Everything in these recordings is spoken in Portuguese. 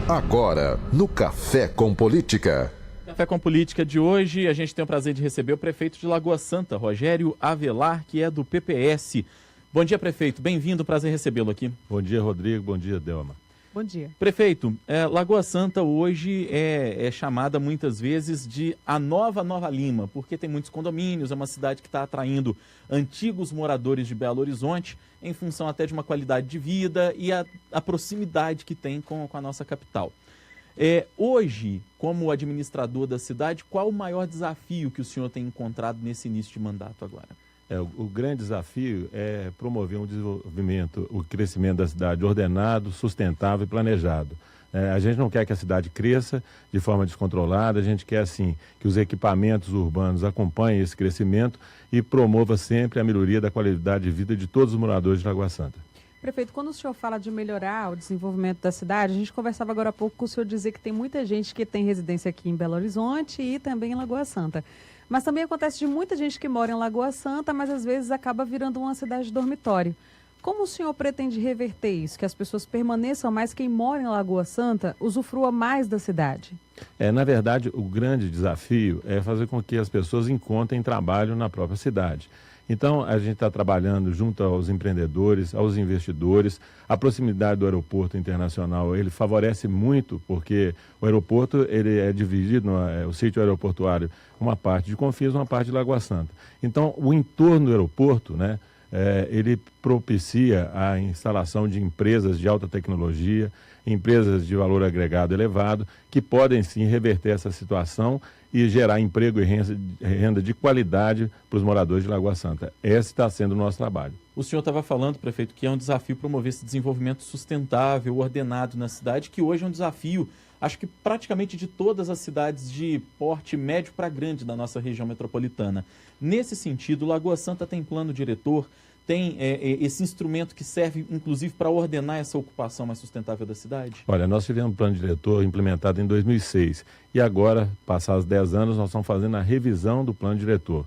Agora, no Café com Política. Café com Política de hoje, a gente tem o prazer de receber o prefeito de Lagoa Santa, Rogério Avelar, que é do PPS. Bom dia, prefeito. Bem-vindo, prazer recebê-lo aqui. Bom dia, Rodrigo. Bom dia, Delma. Bom dia. Prefeito, Lagoa Santa hoje é chamada muitas vezes de a Nova Lima, porque tem muitos condomínios, é uma cidade que está atraindo antigos moradores de Belo Horizonte, em função até de uma qualidade de vida e a proximidade que tem com a nossa capital. Hoje, como administrador da cidade, qual o maior desafio que o senhor tem encontrado nesse início de mandato agora? O grande desafio é promover um desenvolvimento, o crescimento da cidade ordenado, sustentável e planejado. A gente não quer que a cidade cresça de forma descontrolada, a gente quer, assim, que os equipamentos urbanos acompanhem esse crescimento e promova sempre a melhoria da qualidade de vida de todos os moradores de Lagoa Santa. Prefeito, quando o senhor fala de melhorar o desenvolvimento da cidade, a gente conversava agora há pouco com o senhor dizer que tem muita gente que tem residência aqui em Belo Horizonte e também em Lagoa Santa. Mas também acontece de muita gente que mora em Lagoa Santa, mas às vezes acaba virando uma cidade dormitório. Como o senhor pretende reverter isso? Que as pessoas permaneçam mais, quem mora em Lagoa Santa usufrua mais da cidade? Na verdade, o grande desafio é fazer com que as pessoas encontrem trabalho na própria cidade. Então, a gente está trabalhando junto aos empreendedores, aos investidores. A proximidade do aeroporto internacional, ele favorece muito, porque o aeroporto ele é dividido, o sítio aeroportuário, uma parte de Confins, uma parte de Lagoa Santa. Então, o entorno do aeroporto, ele propicia a instalação de empresas de alta tecnologia, empresas de valor agregado elevado, que podem sim reverter essa situação e gerar emprego e renda de qualidade para os moradores de Lagoa Santa. Esse está sendo o nosso trabalho. O senhor estava falando, prefeito, que é um desafio promover esse desenvolvimento sustentável, ordenado na cidade, que hoje é um desafio, acho que praticamente de todas as cidades de porte médio para grande da nossa região metropolitana. Nesse sentido, Lagoa Santa tem plano diretor, tem esse instrumento que serve, inclusive, para ordenar essa ocupação mais sustentável da cidade? Olha, nós tivemos um plano diretor implementado em 2006 e agora, passados 10 anos, nós estamos fazendo a revisão do plano diretor.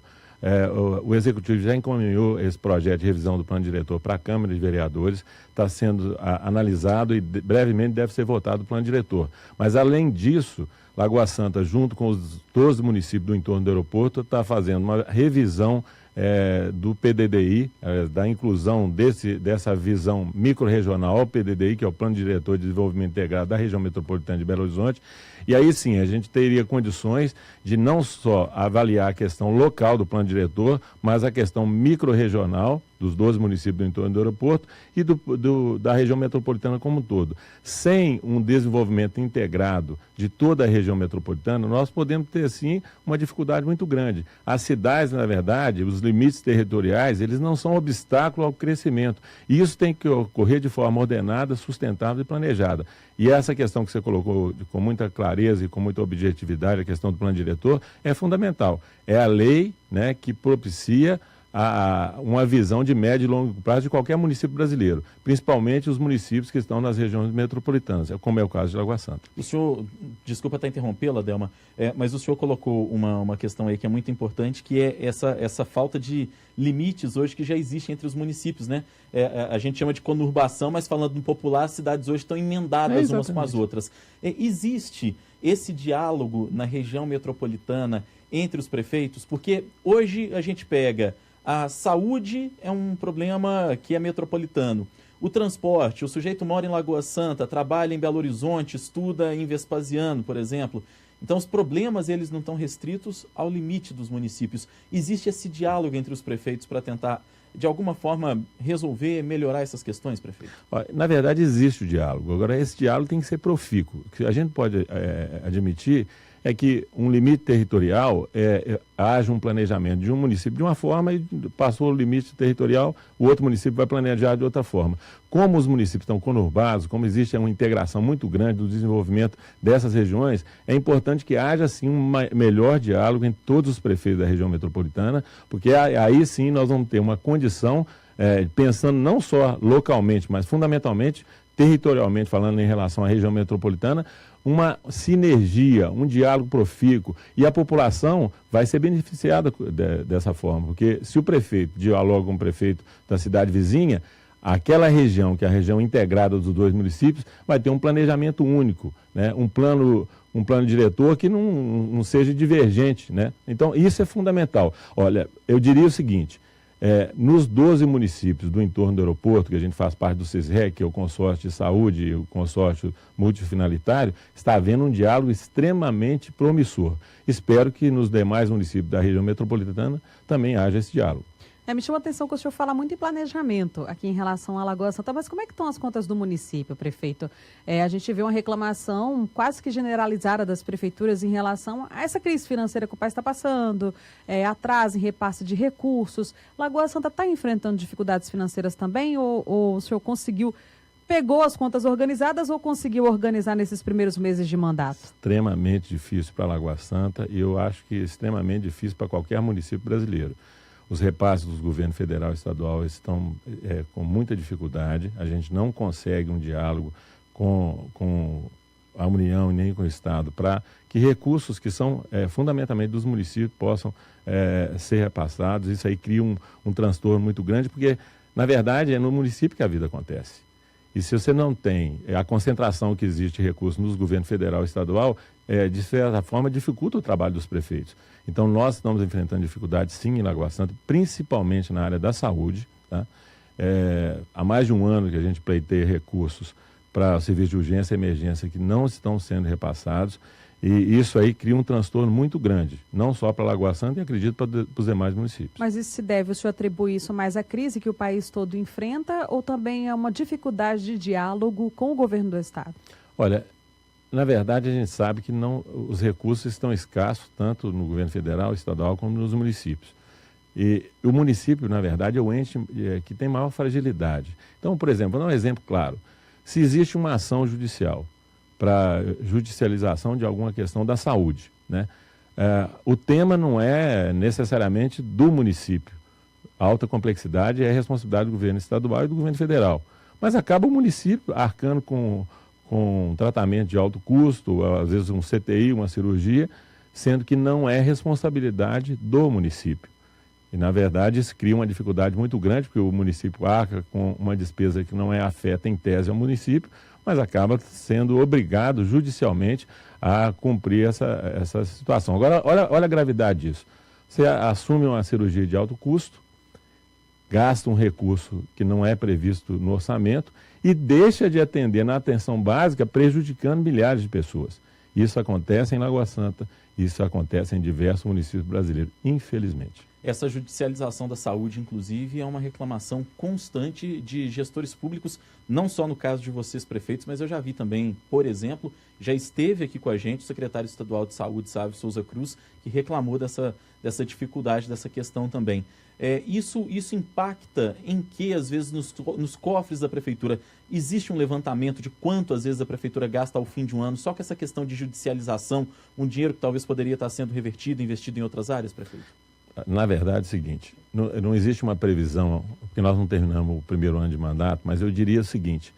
O Executivo já encaminhou esse projeto de revisão do plano diretor para a Câmara de Vereadores, está sendo analisado e brevemente deve ser votado o plano diretor. Mas, além disso, Lagoa Santa, junto com os 12 municípios do entorno do aeroporto, está fazendo uma revisão do PDDI, da inclusão dessa visão microrregional ao PDDI, que é o Plano Diretor de Desenvolvimento Integrado da Região Metropolitana de Belo Horizonte. E aí sim, a gente teria condições de não só avaliar a questão local do plano diretor, mas a questão microrregional dos 12 municípios do entorno do aeroporto e da região metropolitana como um todo. Sem um desenvolvimento integrado de toda a região metropolitana, nós podemos ter, sim, uma dificuldade muito grande. As cidades, na verdade, os limites territoriais, eles não são obstáculo ao crescimento. E isso tem que ocorrer de forma ordenada, sustentável e planejada. E essa questão que você colocou com muita clareza e com muita objetividade, a questão do plano diretor, é fundamental. É a lei, que propicia uma visão de médio e longo prazo de qualquer município brasileiro, principalmente os municípios que estão nas regiões metropolitanas, como é o caso de Lagoa Santa. O senhor, desculpa até interrompê-la, Delma, mas o senhor colocou uma questão aí que é muito importante, que é essa falta de limites hoje que já existe entre os municípios, a gente chama de conurbação, mas falando no popular, as cidades hoje estão emendadas umas com as outras. Existe esse diálogo na região metropolitana entre os prefeitos? Porque hoje a gente pega a saúde, é um problema que é metropolitano. O transporte, o sujeito mora em Lagoa Santa, trabalha em Belo Horizonte, estuda em Vespasiano, por exemplo. Então os problemas eles não estão restritos ao limite dos municípios. Existe esse diálogo entre os prefeitos para tentar, de alguma forma, resolver, melhorar essas questões, prefeito? Na verdade, existe o diálogo. Agora, esse diálogo tem que ser profícuo. O que a gente pode admitir é que um limite territorial haja um planejamento de um município de uma forma e passou o limite territorial, o outro município vai planejar de outra forma. Como os municípios estão conurbados, como existe uma integração muito grande do desenvolvimento dessas regiões, é importante que haja sim um melhor diálogo entre todos os prefeitos da região metropolitana, porque aí sim nós vamos ter uma condição, pensando não só localmente, mas fundamentalmente territorialmente falando em relação à região metropolitana, uma sinergia, um diálogo profícuo, e a população vai ser beneficiada dessa forma, porque se o prefeito dialoga com o prefeito da cidade vizinha, aquela região, que é a região integrada dos 2 municípios, vai ter um planejamento único, né? Um plano diretor que não seja divergente, né? Então, isso é fundamental. Olha, eu diria o seguinte, nos 12 municípios do entorno do aeroporto, que a gente faz parte do CISREC, que é o consórcio de saúde e o consórcio multifinalitário, está havendo um diálogo extremamente promissor. Espero que nos demais municípios da região metropolitana também haja esse diálogo. Me chama a atenção que o senhor fala muito em planejamento aqui em relação à Lagoa Santa, mas como é que estão as contas do município, prefeito? A gente vê uma reclamação quase que generalizada das prefeituras em relação a essa crise financeira que o país está passando, atraso em repasse de recursos. Lagoa Santa está enfrentando dificuldades financeiras também ou o senhor pegou as contas organizadas ou conseguiu organizar nesses primeiros meses de mandato? Extremamente difícil para Lagoa Santa e eu acho que extremamente difícil para qualquer município brasileiro. Os repasses dos governos federal e estadual estão com muita dificuldade. A gente não consegue um diálogo com a União e nem com o Estado para que recursos que são fundamentalmente dos municípios possam ser repassados. Isso aí cria um transtorno muito grande, porque, na verdade, é no município que a vida acontece. E se você não tem a concentração que existe de recursos nos governos federal e estadual, de certa forma, dificulta o trabalho dos prefeitos. Então, nós estamos enfrentando dificuldades, sim, em Lagoa Santa, principalmente na área da saúde. Tá? Há mais de um ano que a gente pleiteia recursos para o serviço de urgência e emergência que não estão sendo repassados. E isso aí cria um transtorno muito grande, não só para Lagoa Santa e acredito para os demais municípios. Mas isso se deve, o senhor atribui isso mais à crise que o país todo enfrenta ou também a uma dificuldade de diálogo com o governo do Estado? Olha, na verdade a gente sabe que os recursos estão escassos tanto no governo federal, estadual, como nos municípios. E o município, na verdade, é o ente que tem maior fragilidade. Então, por exemplo, vou dar um exemplo claro. Se existe uma ação judicial para judicialização de alguma questão da saúde, né? O tema não é necessariamente do município. A alta complexidade é a responsabilidade do governo estadual e do governo federal. Mas acaba o município arcando com um tratamento de alto custo, às vezes um CTI, uma cirurgia, sendo que não é responsabilidade do município. E, na verdade, isso cria uma dificuldade muito grande, porque o município arca com uma despesa que não afeta, em tese, ao município, mas acaba sendo obrigado judicialmente a cumprir essa situação. Agora, olha a gravidade disso. Você assume uma cirurgia de alto custo, gasta um recurso que não é previsto no orçamento e deixa de atender na atenção básica, prejudicando milhares de pessoas. Isso acontece em Lagoa Santa, isso acontece em diversos municípios brasileiros, infelizmente. Essa judicialização da saúde, inclusive, é uma reclamação constante de gestores públicos, não só no caso de vocês, prefeitos, mas eu já vi também, por exemplo, já esteve aqui com a gente o secretário estadual de saúde, Sávio Souza Cruz, que reclamou dessa dificuldade, dessa questão também. Isso impacta em que, às vezes, nos cofres da prefeitura, existe um levantamento de quanto, às vezes, a prefeitura gasta ao fim de um ano, só com essa questão de judicialização, um dinheiro que talvez poderia estar sendo revertido, investido em outras áreas, prefeito? Na verdade é o seguinte, não existe uma previsão, porque nós não terminamos o primeiro ano de mandato, mas eu diria o seguinte,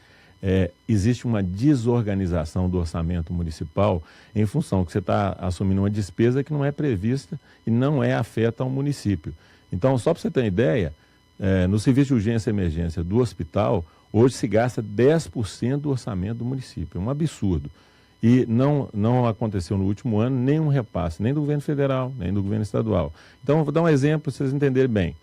existe uma desorganização do orçamento municipal em função que você está assumindo uma despesa que não é prevista e não afeta ao município. Então, só para você ter uma ideia, no serviço de urgência e emergência do hospital, hoje se gasta 10% do orçamento do município, é um absurdo. E não aconteceu no último ano nenhum repasse, nem do governo federal, nem do governo estadual. Então, vou dar um exemplo para vocês entenderem bem.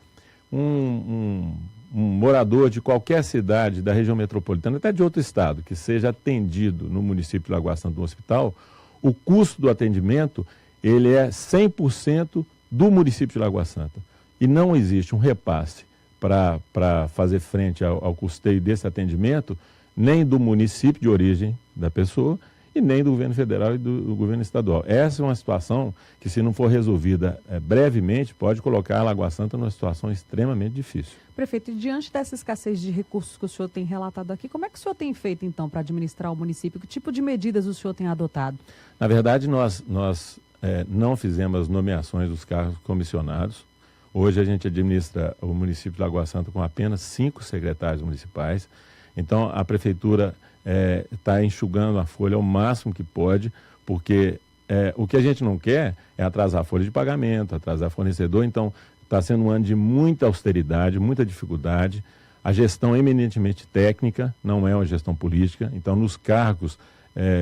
Um morador de qualquer cidade da região metropolitana, até de outro estado, que seja atendido no município de Lagoa Santa no hospital, o custo do atendimento ele é 100% do município de Lagoa Santa. E não existe um repasse para fazer frente ao custeio desse atendimento, nem do município de origem da pessoa, e nem do governo federal e do governo estadual. Essa é uma situação que, se não for resolvida brevemente, pode colocar a Lagoa Santa numa situação extremamente difícil. Prefeito, e diante dessa escassez de recursos que o senhor tem relatado aqui, como é que o senhor tem feito, então, para administrar o município? Que tipo de medidas o senhor tem adotado? Na verdade, nós não fizemos as nomeações dos cargos comissionados. Hoje a gente administra o município de Lagoa Santa com apenas 5 secretários municipais. Então, a prefeitura está enxugando a folha ao máximo que pode, porque o que a gente não quer é atrasar a folha de pagamento, atrasar fornecedor. Então, está sendo um ano de muita austeridade, muita dificuldade. a gestão eminentemente técnica, não é uma gestão política. Então, nos cargos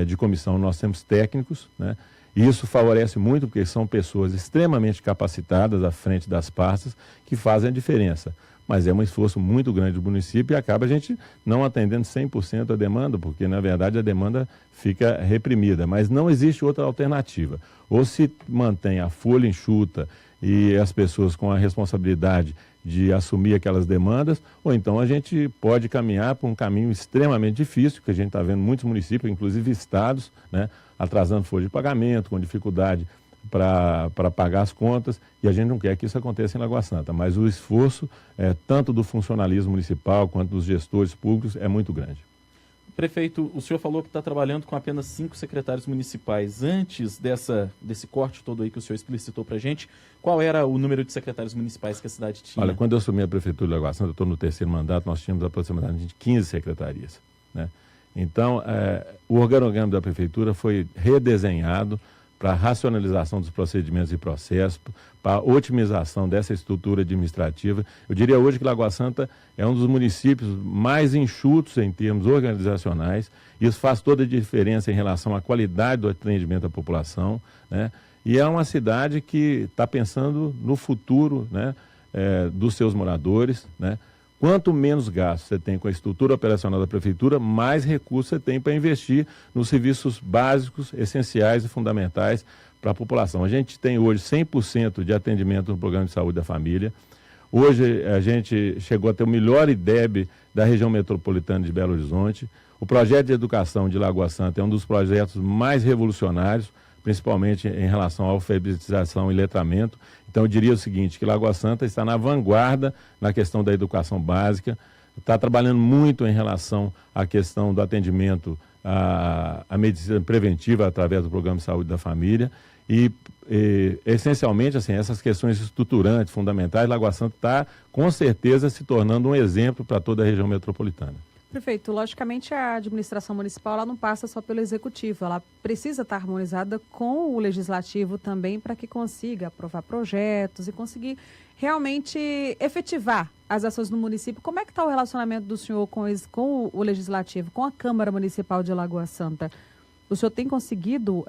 de comissão, nós temos técnicos, né? E isso favorece muito, porque são pessoas extremamente capacitadas à frente das pastas que fazem a diferença. Mas é um esforço muito grande do município e acaba a gente não atendendo 100% a demanda, porque, na verdade, a demanda fica reprimida. Mas não existe outra alternativa. Ou se mantém a folha enxuta e as pessoas com a responsabilidade de assumir aquelas demandas, ou então a gente pode caminhar por um caminho extremamente difícil, que a gente está vendo muitos municípios, inclusive estados, né, atrasando folha de pagamento, com dificuldade para pagar as contas, e a gente não quer que isso aconteça em Lagoa Santa, mas o esforço, tanto do funcionalismo municipal quanto dos gestores públicos, é muito grande. Prefeito, o senhor falou que está trabalhando com apenas 5 secretários municipais. Antes desse corte todo aí que o senhor explicitou para a gente, qual era o número de secretários municipais que a cidade tinha? Olha, quando eu assumi a Prefeitura de Lagoa Santa, eu estou no 3º mandato, nós tínhamos aproximadamente 15 secretarias, né? Então, o organograma da Prefeitura foi redesenhado para a racionalização dos procedimentos e processos, para a otimização dessa estrutura administrativa. Eu diria hoje que Lagoa Santa é um dos municípios mais enxutos em termos organizacionais. Isso faz toda a diferença em relação à qualidade do atendimento à população, né? E é uma cidade que está pensando no futuro, né, dos seus moradores, né? Quanto menos gasto você tem com a estrutura operacional da Prefeitura, mais recursos você tem para investir nos serviços básicos, essenciais e fundamentais para a população. A gente tem hoje 100% de atendimento no Programa de Saúde da Família. Hoje a gente chegou a ter o melhor IDEB da região metropolitana de Belo Horizonte. O projeto de educação de Lagoa Santa é um dos projetos mais revolucionários, principalmente em relação à alfabetização e letramento. Então, eu diria o seguinte, que Lagoa Santa está na vanguarda na questão da educação básica, está trabalhando muito em relação à questão do atendimento à medicina preventiva através do Programa de Saúde da Família e essencialmente, assim, essas questões estruturantes, fundamentais, Lagoa Santa está, com certeza, se tornando um exemplo para toda a região metropolitana. Prefeito, logicamente a administração municipal ela não passa só pelo executivo, ela precisa estar harmonizada com o legislativo também para que consiga aprovar projetos e conseguir realmente efetivar as ações no município. Como é que está o relacionamento do senhor com o legislativo, com a Câmara Municipal de Lagoa Santa? O senhor tem conseguido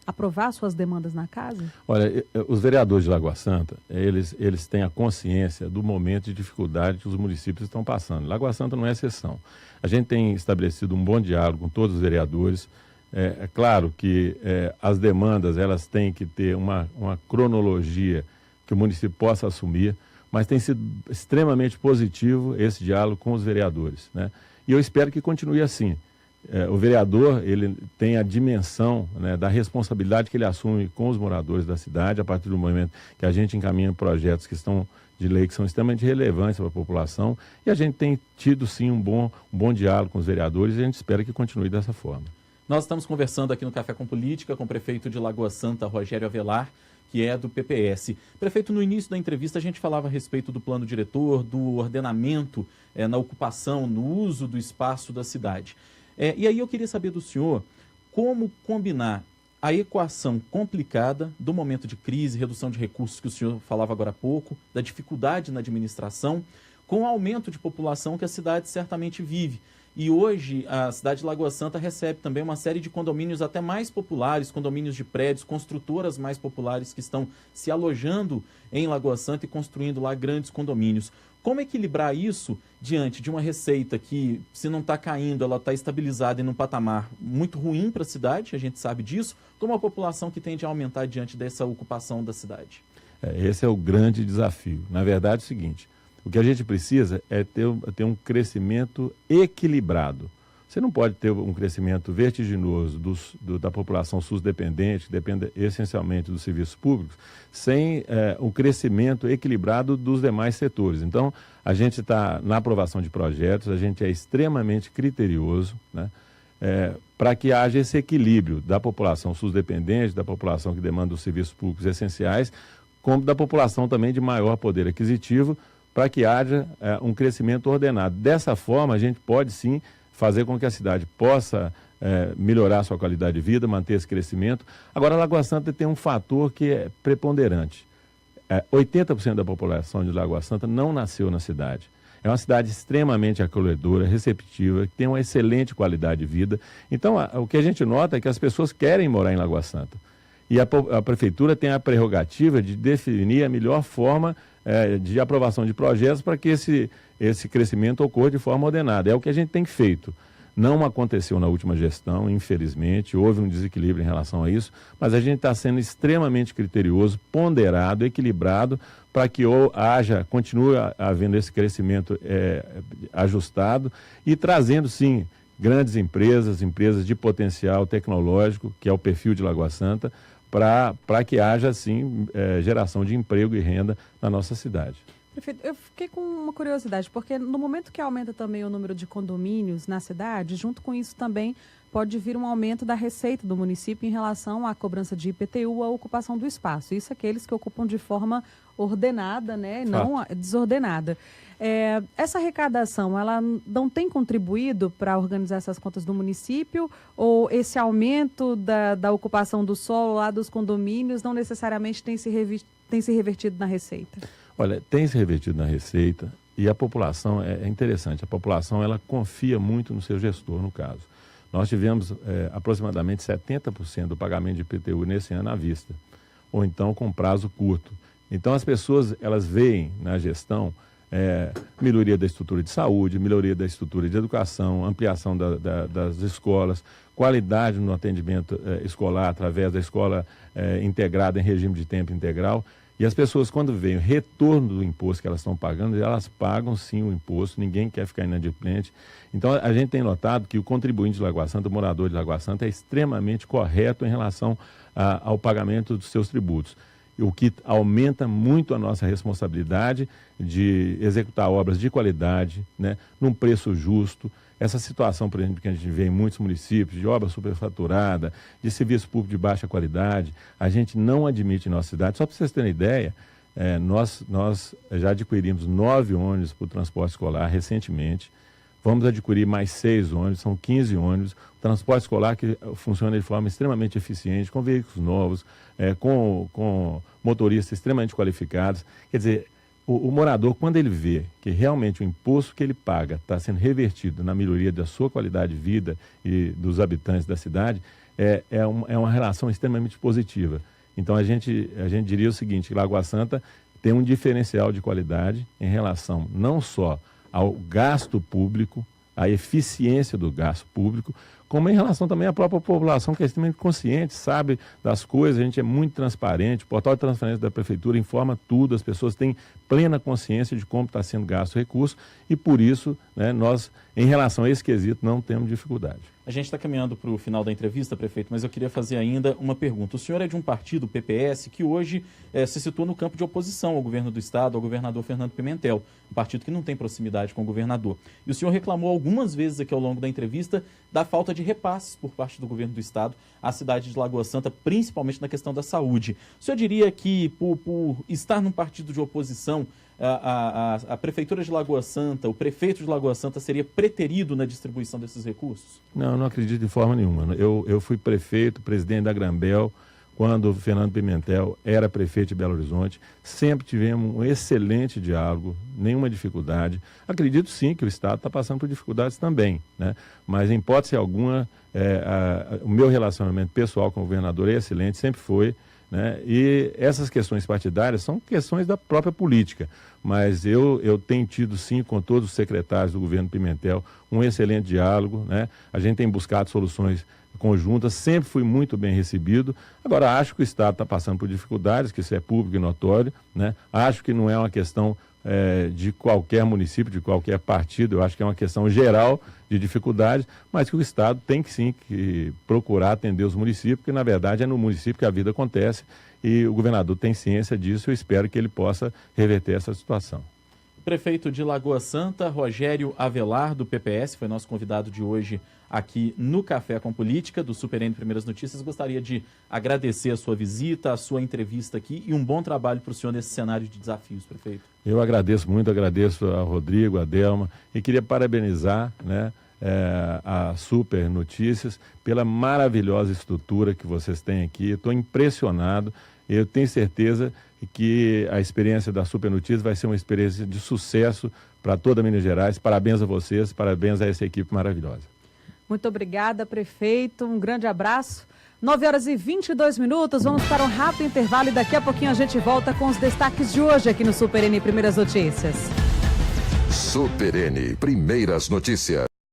aprovar suas demandas na casa? Olha, os vereadores de Lagoa Santa, eles têm a consciência do momento de dificuldade que os municípios estão passando. Lagoa Santa não é exceção. A gente tem estabelecido um bom diálogo com todos os vereadores. É claro que as demandas elas têm que ter uma cronologia que o município possa assumir, mas tem sido extremamente positivo esse diálogo com os vereadores, né? E eu espero que continue assim. O vereador, ele tem a dimensão, né, da responsabilidade que ele assume com os moradores da cidade, a partir do momento que a gente encaminha projetos que estão de lei, que são extremamente relevantes para a população, e a gente tem tido, sim, um bom diálogo com os vereadores, e a gente espera que continue dessa forma. Nós estamos conversando aqui no Café com Política com o prefeito de Lagoa Santa, Rogério Avelar, que é do PPS. Prefeito, no início da entrevista a gente falava a respeito do plano diretor, do ordenamento na ocupação, no uso do espaço da cidade. E aí eu queria saber do senhor como combinar a equação complicada do momento de crise, redução de recursos que o senhor falava agora há pouco, da dificuldade na administração, com o aumento de população que a cidade certamente vive. E hoje a cidade de Lagoa Santa recebe também uma série de condomínios até mais populares, condomínios de prédios, construtoras mais populares que estão se alojando em Lagoa Santa e construindo lá grandes condomínios. Como equilibrar isso diante de uma receita que, se não está caindo, ela está estabilizada em um patamar muito ruim para a cidade, a gente sabe disso, com uma população que tende a aumentar diante dessa ocupação da cidade? Esse é o grande desafio. Na verdade é o seguinte, o que a gente precisa é ter um crescimento equilibrado. Você não pode ter um crescimento vertiginoso da população SUS-dependente, que depende essencialmente dos serviços públicos, sem um crescimento equilibrado dos demais setores. Então, a gente está na aprovação de projetos, a gente é extremamente criterioso, né, para que haja esse equilíbrio da população SUS-dependente, da população que demanda os serviços públicos essenciais, como da população também de maior poder aquisitivo, para que haja um crescimento ordenado. Dessa forma, a gente pode sim fazer com que a cidade possa melhorar a sua qualidade de vida, manter esse crescimento. Agora, a Lagoa Santa tem um fator que é preponderante. 80% da população de Lagoa Santa não nasceu na cidade. É uma cidade extremamente acolhedora, receptiva, que tem uma excelente qualidade de vida. Então, o que a gente nota é que as pessoas querem morar em Lagoa Santa. E a prefeitura tem a prerrogativa de definir a melhor forma de aprovação de projetos para que esse crescimento ocorra de forma ordenada. É o que a gente tem feito. Não aconteceu na última gestão, infelizmente, houve um desequilíbrio em relação a isso, mas a gente está sendo extremamente criterioso, ponderado, equilibrado, para que continue havendo esse crescimento ajustado e trazendo, sim, grandes empresas de potencial tecnológico, que é o perfil de Lagoa Santa, para que haja, sim, geração de emprego e renda na nossa cidade. Prefeito, eu fiquei com uma curiosidade, porque no momento que aumenta também o número de condomínios na cidade, junto com isso também pode vir um aumento da receita do município em relação à cobrança de IPTU, à ocupação do espaço. Isso aqueles que ocupam de forma ordenada, né, não desordenada. Essa arrecadação, ela não tem contribuído para organizar essas contas do município, ou esse aumento da ocupação do solo lá dos condomínios não necessariamente tem se revertido na receita? Olha, tem se revertido na receita e a população, é interessante, a população ela confia muito no seu gestor, no caso. Nós tivemos aproximadamente 70% do pagamento de IPTU nesse ano à vista, ou então com prazo curto. Então as pessoas, elas veem na gestão melhoria da estrutura de saúde, melhoria da estrutura de educação, ampliação das escolas, qualidade no atendimento escolar através da escola integrada em regime de tempo integral. E as pessoas, quando veem o retorno do imposto que elas estão pagando, elas pagam sim o imposto, ninguém quer ficar inadimplente. Então, a gente tem notado que o contribuinte de Lagoa Santa, o morador de Lagoa Santa, é extremamente correto em relação ao pagamento dos seus tributos. O que aumenta muito a nossa responsabilidade de executar obras de qualidade, né, num preço justo. Essa situação, por exemplo, que a gente vê em muitos municípios, de obra superfaturada, de serviço público de baixa qualidade, a gente não admite em nossa cidade. Só para vocês terem ideia, nós já adquirimos 9 ônibus para o transporte escolar recentemente. Vamos adquirir mais 6 ônibus, são 15 ônibus. O transporte escolar que funciona de forma extremamente eficiente, com veículos novos, com motoristas extremamente qualificados. Quer dizer, o morador, quando ele vê que realmente o imposto que ele paga está sendo revertido na melhoria da sua qualidade de vida e dos habitantes da cidade, é uma relação extremamente positiva. Então, a gente diria o seguinte, que Lagoa Santa tem um diferencial de qualidade em relação não só ao gasto público, à eficiência do gasto público, como em relação também à própria população, que é extremamente consciente, sabe das coisas, a gente é muito transparente, o portal de transparência da Prefeitura informa tudo, as pessoas têm plena consciência de como está sendo gasto o recurso e, por isso, né, nós, em relação a esse quesito, não temos dificuldade. A gente está caminhando para o final da entrevista, prefeito, mas eu queria fazer ainda uma pergunta. O senhor é de um partido, o PPS, que hoje se situa no campo de oposição ao governo do Estado, ao governador Fernando Pimentel, um partido que não tem proximidade com o governador. E o senhor reclamou algumas vezes aqui ao longo da entrevista da falta de repasses por parte do governo do Estado à cidade de Lagoa Santa, principalmente na questão da saúde. O senhor diria que, por estar num partido de oposição, a Prefeitura de Lagoa Santa, o prefeito de Lagoa Santa seria preterido na distribuição desses recursos? Não, eu não acredito de forma nenhuma. Eu fui prefeito, presidente da Grambel, quando o Fernando Pimentel era prefeito de Belo Horizonte. Sempre tivemos um excelente diálogo, nenhuma dificuldade. Acredito sim que o Estado está passando por dificuldades também, né? Mas, em hipótese alguma, o meu relacionamento pessoal com o governador é excelente, sempre foi, né? E essas questões partidárias são questões da própria política, mas eu tenho tido sim com todos os secretários do governo Pimentel um excelente diálogo, né? A gente tem buscado soluções conjuntas, sempre fui muito bem recebido. Agora, acho que o Estado está passando por dificuldades, que isso é público e notório, né? Acho que não é uma questão de qualquer município, de qualquer partido, eu acho que é uma questão geral de dificuldades, mas que o Estado tem que sim que procurar atender os municípios, porque na verdade é no município que a vida acontece e o governador tem ciência disso, eu espero que ele possa reverter essa situação. Prefeito de Lagoa Santa, Rogério Avelar, do PPS, foi nosso convidado de hoje aqui no Café com Política, do Super N Primeiras Notícias. Gostaria de agradecer a sua visita, a sua entrevista aqui e um bom trabalho para o senhor nesse cenário de desafios, prefeito. Eu agradeço muito, agradeço ao Rodrigo, a Delma, e queria parabenizar, né, a Super Notícias pela maravilhosa estrutura que vocês têm aqui. Estou impressionado. Eu tenho certeza que a experiência da Super Notícias vai ser uma experiência de sucesso para toda Minas Gerais. Parabéns a vocês, parabéns a essa equipe maravilhosa. Muito obrigada, prefeito. Um grande abraço. 9h22. Vamos para um rápido intervalo e daqui a pouquinho a gente volta com os destaques de hoje aqui no Super N Primeiras Notícias. Super N Primeiras Notícias.